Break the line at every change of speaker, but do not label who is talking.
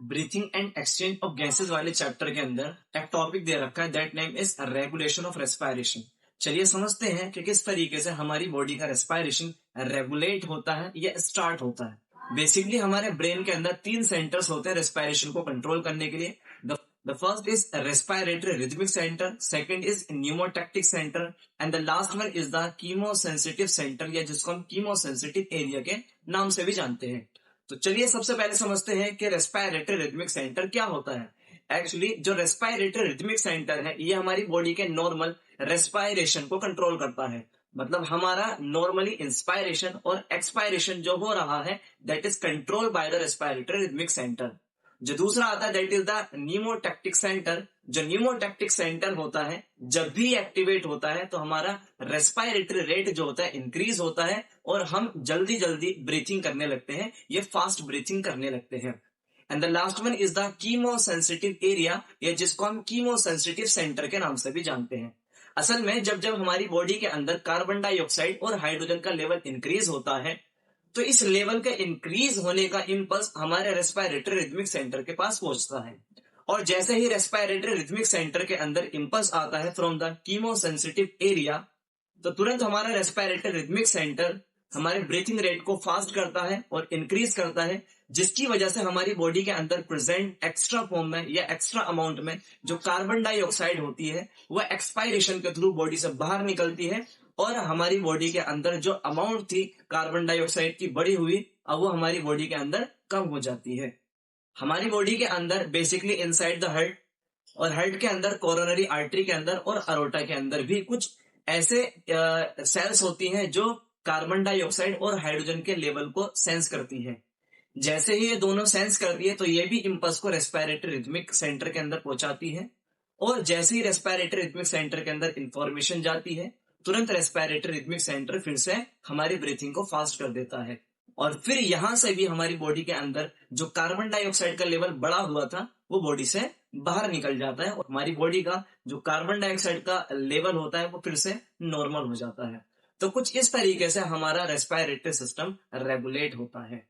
Breathing and exchange of gases वाले chapter के अंदर एक टॉपिक दे रखा है that name is regulation of respiration. चलिए समझते हैं कि किस तरीके से हमारी बॉडी का रेस्पायरेशन रेगुलेट होता है या स्टार्ट होता है। बेसिकली हमारे ब्रेन के अंदर 3 सेंटर्स होते हैं रेस्पायरेशन को कंट्रोल करने के लिए। The first is respiratory rhythmic centre, second is pneumotaxic centre and the last one is the chemosensitive centre या जिसको हम कीमोसेंसिटिव एरिया के नाम से भी जानते हैं। तो चलिए सबसे पहले समझते हैं कि रेस्पायरेटरी रिदमिक सेंटर क्या होता है। एक्चुअली जो रेस्पायरेटरी रिदमिक सेंटर है ये हमारी बॉडी के नॉर्मल रेस्पायरेशन को कंट्रोल करता है। मतलब हमारा नॉर्मली इंस्पायरेशन और एक्सपायरेशन जो हो रहा है that is control by the respiratory rhythmic centre. जो दूसरा आता है दैट इज द न्यूमोटैक्टिक सेंटर। जो न्यूमोटैक्टिक सेंटर होता है जब भी एक्टिवेट होता है तो हमारा रेस्पायरेटरी रेट जो होता है इंक्रीज होता है और हम जल्दी जल्दी ब्रीथिंग करने लगते हैं, ये फास्ट ब्रीथिंग करने लगते हैं। And the last one is the chemosensitive area या जिसको हम कीमोसेंसिटिव सेंटर के नाम से भी जानते हैं। असल में जब जब हमारी बॉडी के अंदर कार्बन डाइऑक्साइड और हाइड्रोजन का लेवल इंक्रीज होता है तो इस लेवल के इंक्रीज होने का इंपल्स हमारे रेस्पायरेटरी रिदमिक सेंटर के पास पहुंचता है। और जैसे ही रेस्पायरेटरी रिदमिक सेंटर के अंदर इंपल्स आता है फ्रॉम द कीमोसेंसिटिव एरिया तो तुरंत हमारा रेस्पायरेटरी रिदमिक सेंटर हमारे ब्रीथिंग रेट को फास्ट करता है और इंक्रीज करता है, जिसकी वजह से हमारी बॉडी के अंदर प्रेजेंट एक्स्ट्रा फॉर्म में या एक्स्ट्रा अमाउंट में जो कार्बन डाइऑक्साइड होती है वह एक्सपायरेशन के थ्रू बॉडी से बाहर निकलती है और हमारी बॉडी के अंदर जो अमाउंट थी कार्बन डाइऑक्साइड की बढ़ी हुई अब वो हमारी बॉडी के अंदर कम हो जाती है। हमारी बॉडी के अंदर बेसिकली इनसाइड द हार्ट और हार्ट के अंदर कोरोनरी आर्टरी के अंदर और अरोटा के अंदर भी कुछ ऐसे सेल्स होती हैं जो कार्बन डाइऑक्साइड और हाइड्रोजन के लेवल को सेंस करती है। जैसे ही ये दोनों सेंस करती है तो ये भी इंपल्स को रेस्पायरेटरी रिदमिक सेंटर के अंदर पहुंचाती है और जैसे ही रेस्पायरेटरी रिदमिक सेंटर के अंदर इंफॉर्मेशन जाती है तुरंत रेस्पायरेटरी रिदमिक सेंटर फिर से हमारी ब्रीथिंग को फास्ट कर देता है और फिर यहां से भी हमारी बॉडी के अंदर जो कार्बन डाइऑक्साइड का लेवल बढ़ा हुआ था वो बॉडी से बाहर निकल जाता है और हमारी बॉडी का जो कार्बन डाइऑक्साइड का लेवल होता है वो फिर से नॉर्मल हो जाता है। तो कुछ इस तरीके से हमारा रेस्पायरेटरी सिस्टम रेगुलेट होता है।